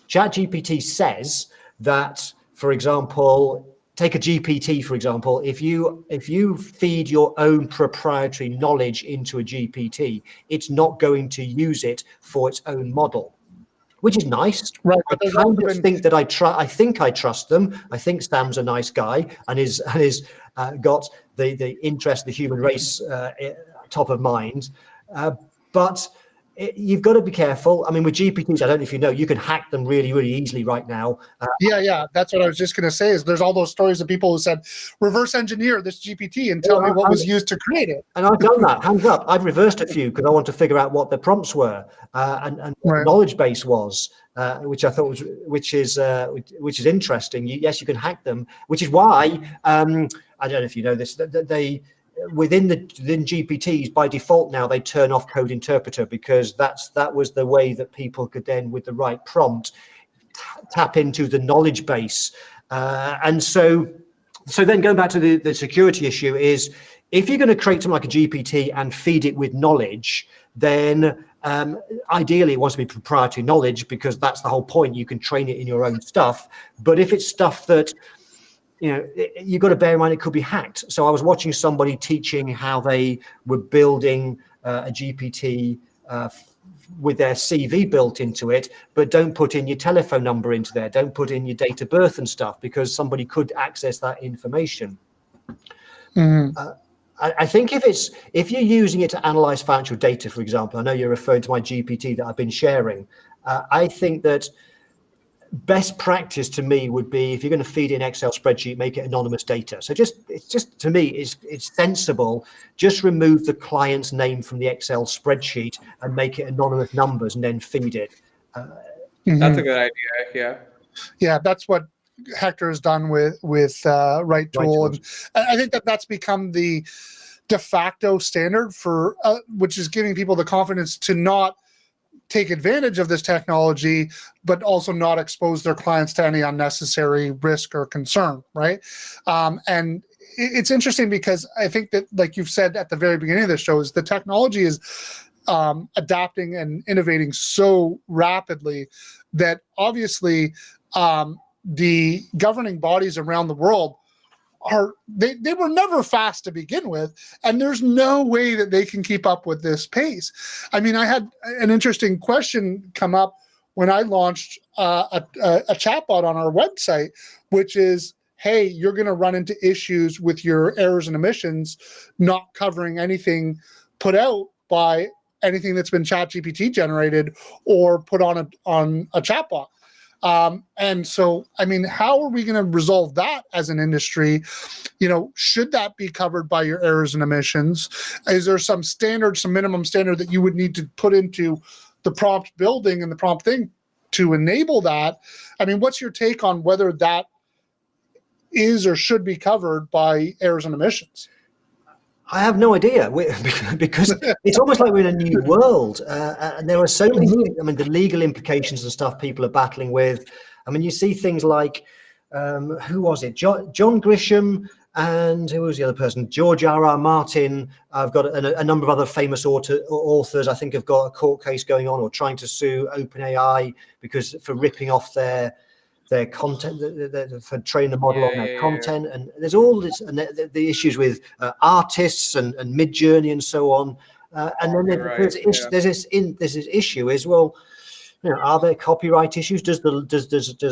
ChatGPT says that, for example, take a GPT, for example, if you feed your own proprietary knowledge into a GPT, it's not going to use it for its own model, which is nice. Right. I kind of think that I think I trust them. I think Sam's a nice guy and is got the interest of the human race top of mind. But you've got to be careful. I mean, with GPTs, I don't know if you know, you can hack them really, really easily right now. Yeah. That's what I was just going to say, is there's all those stories of people who said, reverse engineer this GPT and tell me what was used to create it. And I've done that, hands up. I've reversed a few because I want to figure out what the prompts were and what the knowledge base was, which I thought which is interesting. Yes, you can hack them, which is why, I don't know if you know this, that within GPTs by default now they turn off code interpreter, because that was the way that people could then, with the right prompt, tap into the knowledge base. And so then going back to the security issue is, if you're going to create something like a GPT and feed it with knowledge, then ideally it wants to be proprietary knowledge, because that's the whole point. You can train it in your own stuff. But if it's stuff that, you've got to bear in mind it could be hacked. So I was watching somebody teaching how they were building a GPT with their CV built into it, but don't put in your telephone number into there. Don't put in your date of birth and stuff, because somebody could access that information. I think if you're using it to analyze financial data, for example, I know you're referring to my GPT that I've been sharing. I think that best practice to me would be, if you're going to feed in Excel spreadsheet, make it anonymous data. So it's just to me, it's sensible. Just remove the client's name from the Excel spreadsheet and make it anonymous numbers, and then feed it. That's a good idea. Yeah, that's what Hector has done with Right Tool, and I think that's become the de facto standard for which is giving people the confidence to not take advantage of this technology, but also not expose their clients to any unnecessary risk or concern, right? And it's interesting, because I think that, like you've said at the very beginning of the show, is the technology is adapting and innovating so rapidly that obviously the governing bodies around the world they were never fast to begin with, and there's no way that they can keep up with this pace. I mean, I had an interesting question come up when I launched a chatbot on our website, which is, hey, you're going to run into issues with your errors and omissions not covering anything put out by anything that's been ChatGPT generated or put on a chatbot. And so, I mean, how are we going to resolve that as an industry? Should that be covered by your errors and omissions? Is there some standard, some minimum standard that you would need to put into the prompt building and the prompt thing to enable that? I mean, what's your take on whether that is or should be covered by errors and omissions? I have no idea, because it's almost like we're in a new world, and there are so many things. I mean, the legal implications and stuff people are battling with. I mean, you see things like, who was it? John Grisham, and who was the other person? George R.R. Martin. I've got a number of other famous authors, I think, have got a court case going on or trying to sue OpenAI for ripping off their their content, for training the model on their Yeah. content, and there's all this, and the issues with artists and Mid-Journey and so on. And then there's this issue is, well, are there copyright issues? Do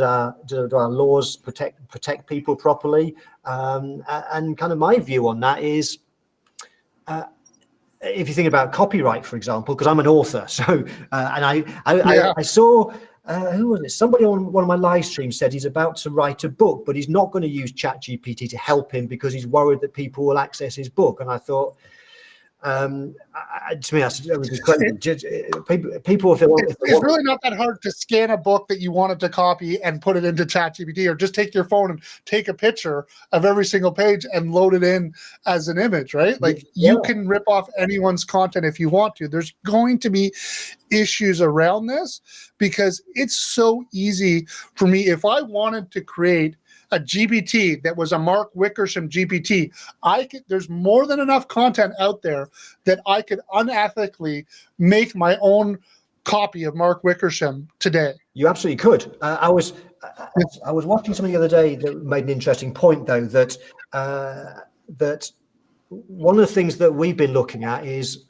our laws protect people properly? And kind of my view on that is, if you think about copyright, for example, because I'm an author, so and I saw. Who was it? Somebody on one of my live streams said he's about to write a book, but he's not going to use ChatGPT to help him because he's worried that people will access his book. And I thought, to me, that was crazy. People feel it's really not that hard to scan a book that you wanted to copy and put it into ChatGPT, or just take your phone and take a picture of every single page and load it in as an image, right? Like you can rip off anyone's content if you want to. There's going to be issues around this because it's so easy for me. If I wanted to create a GPT that was a Mark Wickersham GPT, there's more than enough content out there that I could unethically make my own copy of Mark Wickersham today. You absolutely could. I was watching something the other day that made an interesting point, though, that one of the things that we've been looking at is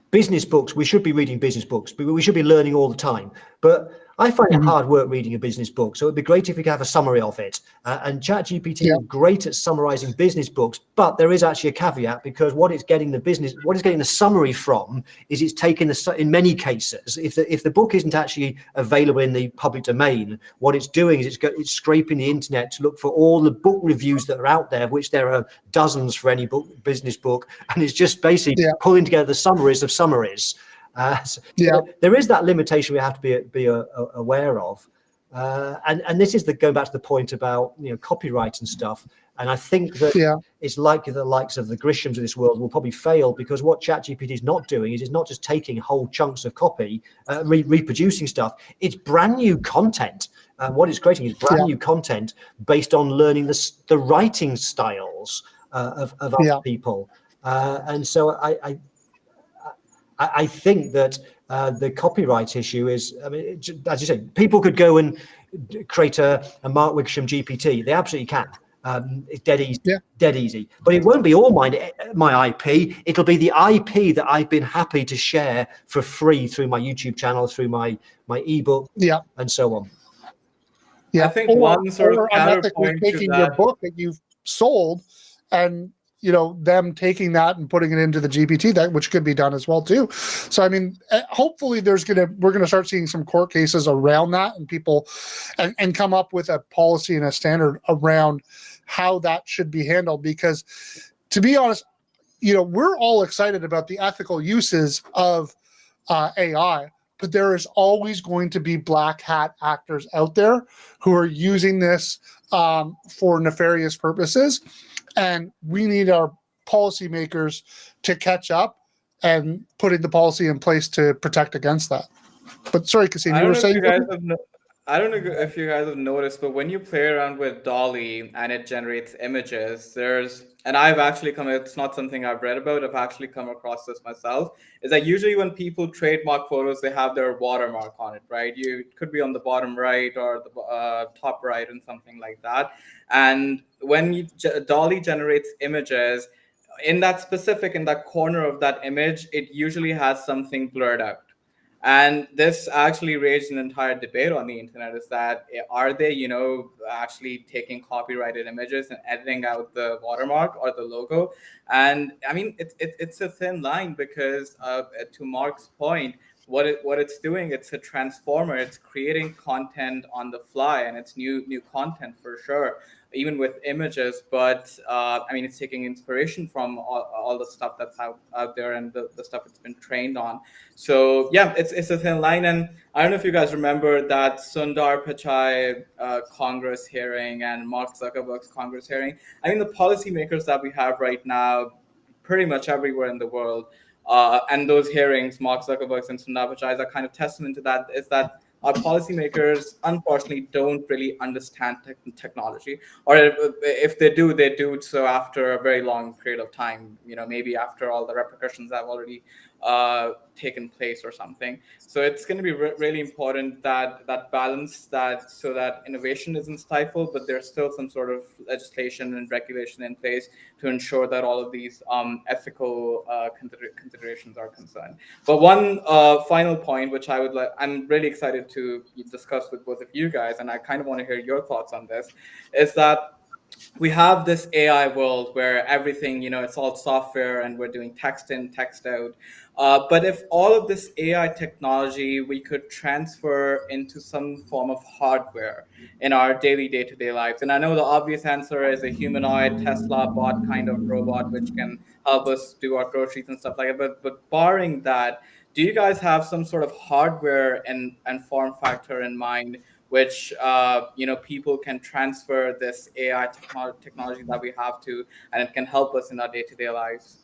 business books. We should be reading business books, but we should be learning all the time. But I find it hard work reading a business book, so it'd be great if we could have a summary of it. And ChatGPT is great at summarizing business books, but there is actually a caveat, because what it's getting the summary from is it's taking in many cases, if the book isn't actually available in the public domain, what it's doing is it's scraping the internet to look for all the book reviews that are out there, which there are dozens for any business book, and it's just basically pulling together the summaries of summaries. So there is that limitation we have to be aware of, and this is going back to the point about copyright and stuff. And I think that it's likely that the likes of the Grishams of this world will probably fail, because what ChatGPT is not doing is it's not just taking whole chunks of copy, reproducing stuff. It's brand new content. What it's creating is brand new content based on learning the writing styles of other people, and so I think that the copyright issue is, I mean, as you say, people could go and create a Mark Wickersham GPT. They absolutely can. It's dead easy. But it won't be all my IP. It'll be the IP that I've been happy to share for free through my YouTube channel, through my ebook, and so on. Yeah, I think one sort of counterpoint to taking that, your book that you've sold and them taking that and putting it into the GPT, which could be done as well too. So I mean, hopefully we're gonna start seeing some court cases around that, and people and come up with a policy and a standard around how that should be handled. Because to be honest, we're all excited about the ethical uses of AI, but there is always going to be black hat actors out there who are using this for nefarious purposes. And we need our policymakers to catch up and putting the policy in place to protect against that. But sorry, Kasim, you were saying. I don't know if you guys have noticed, but when you play around with Dolly and it generates images, and I've actually it's not something I've read about, I've actually come across this myself, is that usually when people trademark photos, they have their watermark on it, right? It could be on the bottom right or the top right and something like that. And when Dolly generates images, in that corner of that image, it usually has something blurred out. And this actually raised an entire debate on the internet, is that are they, actually taking copyrighted images and editing out the watermark or the logo? And I mean, it's a thin line, because to Mark's point, what it's doing, it's a transformer. It's creating content on the fly, and it's new content for sure, even with images. But I mean, it's taking inspiration from all the stuff that's out there and the stuff it's been trained on. So yeah, it's a thin line. And I don't know if you guys remember that Sundar Pichai Congress hearing and Mark Zuckerberg's Congress hearing. I mean, the policymakers that we have right now, pretty much everywhere in the world, and those hearings, Mark Zuckerberg's and Sundar Pichai's, are kind of testament to that, is that our policymakers, unfortunately, don't really understand technology, or if they do so after a very long period of time. Maybe after all the repercussions have already taken place or something. So it's going to be really important that balance, that so that innovation isn't stifled, but there's still some sort of legislation and regulation in place to ensure that all of these ethical considerations are concerned. But one final point, which I'm really excited to discuss with both of you guys, and I kind of want to hear your thoughts on this, is that we have this AI world where everything, it's all software and we're doing text in, text out. But if all of this AI technology we could transfer into some form of hardware in our daily day-to-day lives, and I know the obvious answer is a humanoid Tesla bot kind of robot which can help us do our groceries and stuff like that. But barring that, do you guys have some sort of hardware and form factor in mind which people can transfer this AI technology that we have to, and it can help us in our day-to-day lives?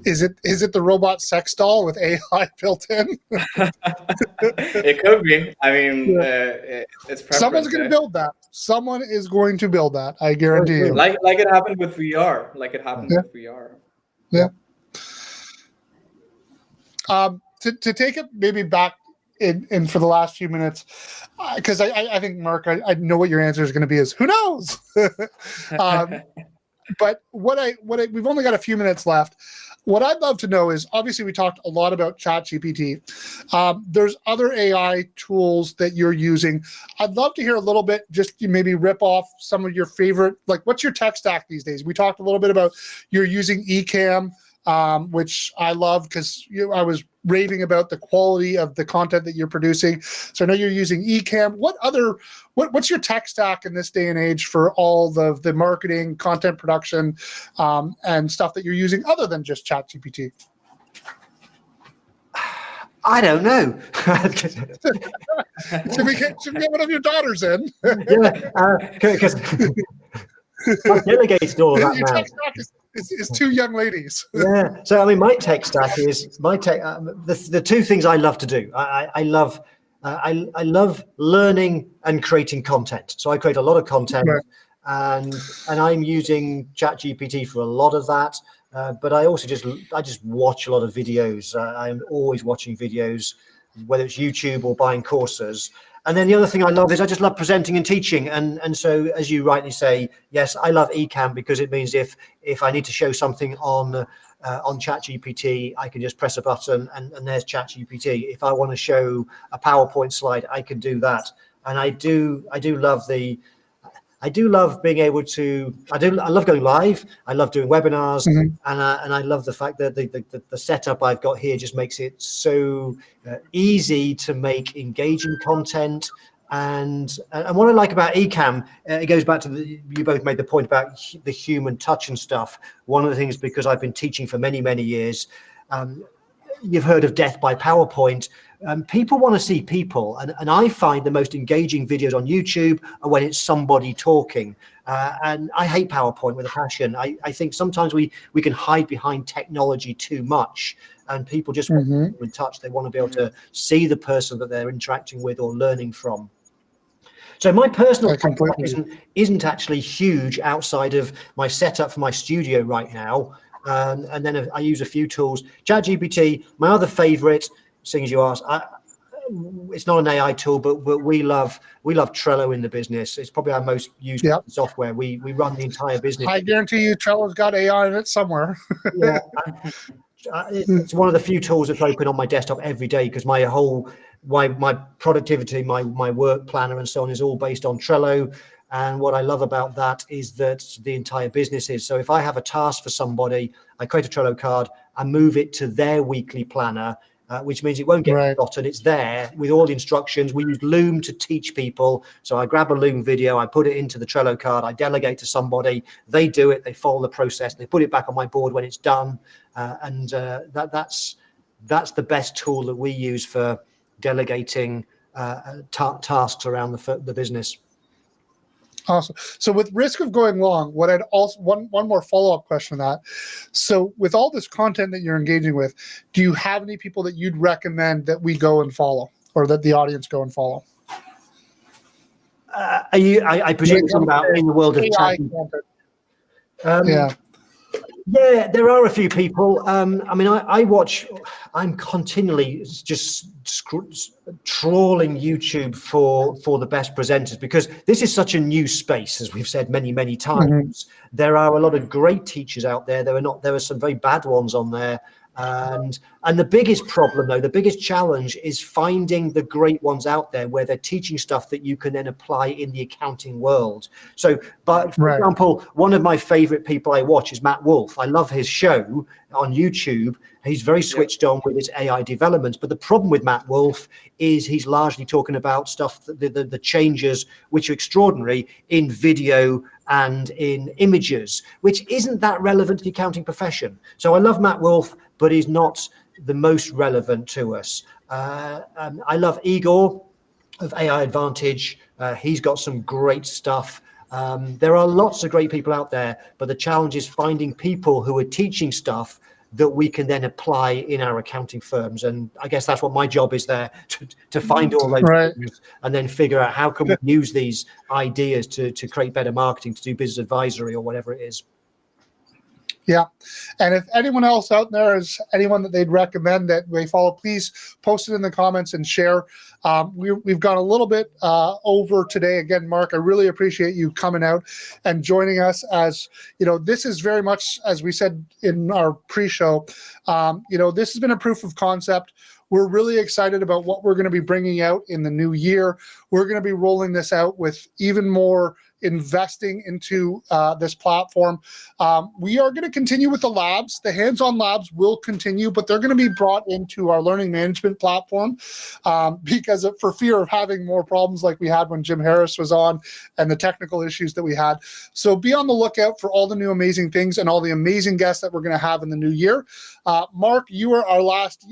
Is it the robot sex doll with AI built in? It could be. I mean, it's preference. Someone's going to build that. Someone is going to build that. I guarantee you. Like it happened with VR. Like it happened with VR. Yeah. To take it maybe back in for the last few minutes, because I think, Mark, I know what your answer is going to be is who knows. But we've only got a few minutes left. What I'd love to know is, obviously we talked a lot about ChatGPT. There's other AI tools that you're using. I'd love to hear a little bit, just maybe rip off some of your favorite, like what's your tech stack these days? We talked a little bit about you're using Ecamm, which I love because I was raving about the quality of the content that you're producing. So I know you're using Ecamm. What's your tech stack in this day and age for all the marketing, content production, and stuff that you're using other than just ChatGPT? I don't know. Should we get one of your daughters in? Because I've delegated all of that Your now. tech stack is two young ladies. Yeah. So I mean, my tech stack is the two things I love to do. I love learning and creating content. So I create a lot of content, Right. and I'm using ChatGPT for a lot of that. But I also just watch a lot of videos. I'm always watching videos, whether it's YouTube or buying courses. And then the other thing I love is I just love presenting and teaching. And so, as you rightly say, yes, I love Ecamm because it means if I need to show something on ChatGPT, I can just press a button and there's ChatGPT. If I want to show a PowerPoint slide, I can do that. And I love being able to. I love going live. I love doing webinars, and I love the fact that the setup I've got here just makes it so easy to make engaging content. And what I like about Ecamm, it goes back to you both made the point about the human touch and stuff. One of the things, because I've been teaching for many years, you've heard of death by PowerPoint. People want to see people, and I find the most engaging videos on YouTube are when it's somebody talking. And I hate PowerPoint with a passion. I think sometimes we can hide behind technology too much, and people just want to be in touch. They want to be able to see the person that they're interacting with or learning from. So my personal tech isn't actually huge outside of my setup for my studio right now. And then I use a few tools. ChatGPT, my other favorite, seeing as you asked, it's not an AI tool, but we love Trello in the business. It's probably our most used software. We run the entire business. I guarantee you Trello's got AI in it somewhere. Yeah, it's one of the few tools that's open on my desktop every day because my productivity, my work planner and so on is all based on Trello. And what I love about that is that the entire business is. So if I have a task for somebody, I create a Trello card, I move it to their weekly planner, which means it won't get forgotten. It's there with all the instructions. We use Loom to teach people. So I grab a Loom video, I put it into the Trello card, I delegate to somebody, they do it, they follow the process, they put it back on my board when it's done. That's the best tool that we use for delegating tasks around the business. Awesome. So with risk of going long, what I'd also one more follow-up question on that. So with all this content that you're engaging with, do you have any people that you'd recommend that we go and follow, or that the audience go and follow? I presume you're talking about in the world of AI content. Yeah, there are a few people. I mean, I'm continually just trawling YouTube for the best presenters, because this is such a new space, as we've said many, many times. There are a lot of great teachers out there. There are some very bad ones on there. And the biggest problem, though, the biggest challenge is finding the great ones out there where they're teaching stuff that you can then apply in the accounting world. So, but for example, one of my favorite people I watch is Matt Wolf. I love his show on YouTube. He's very switched on with his AI development. But the problem with Matt Wolf is he's largely talking about stuff, the changes which are extraordinary in video and in images, which isn't that relevant to the accounting profession. So I love Matt Wolf, but he's not the most relevant to us. I love Igor of AI Advantage. He's got some great stuff. There are lots of great people out there, but the challenge is finding people who are teaching stuff that we can then apply in our accounting firms. And I guess that's what my job is there, to find all those things and then figure out how can we use these ideas to create better marketing, to do business advisory or whatever it is. Yeah. And if anyone else out there is anyone that they'd recommend that they follow, please post it in the comments and share. We've gone a little bit over today. Again, Mark, I really appreciate you coming out and joining us. As you know, this is very much, as we said in our pre-show, this has been a proof of concept. We're really excited about what we're going to be bringing out in the new year. We're going to be rolling this out with even more investing into this platform. We are going to continue with the labs. The hands-on labs will continue, but they're going to be brought into our learning management platform because for fear of having more problems like we had when Jim Harris was on and the technical issues that we had. So be on the lookout for all the new amazing things and all the amazing guests that we're going to have in the new year. Mark, you are our last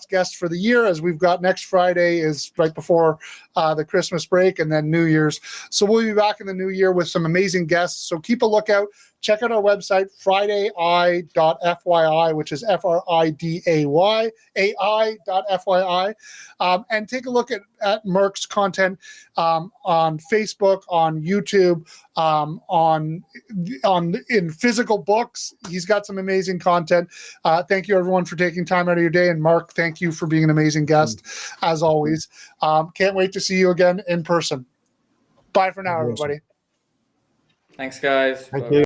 guest for the year, as we've got next Friday is right before the Christmas break and then New Year's. So we'll be back in the new year with some amazing guests. So keep a lookout. Check out our website, fridai.fyi, which is FRIDAY.FYI. And take a look at Mark's content on Facebook, on YouTube, in physical books. He's got some amazing content. Thank you, everyone, for taking time out of your day. And Mark, thank you for being an amazing guest, as always. Can't wait to see you again in person. Bye for now, everybody. Thanks, guys. Thank you.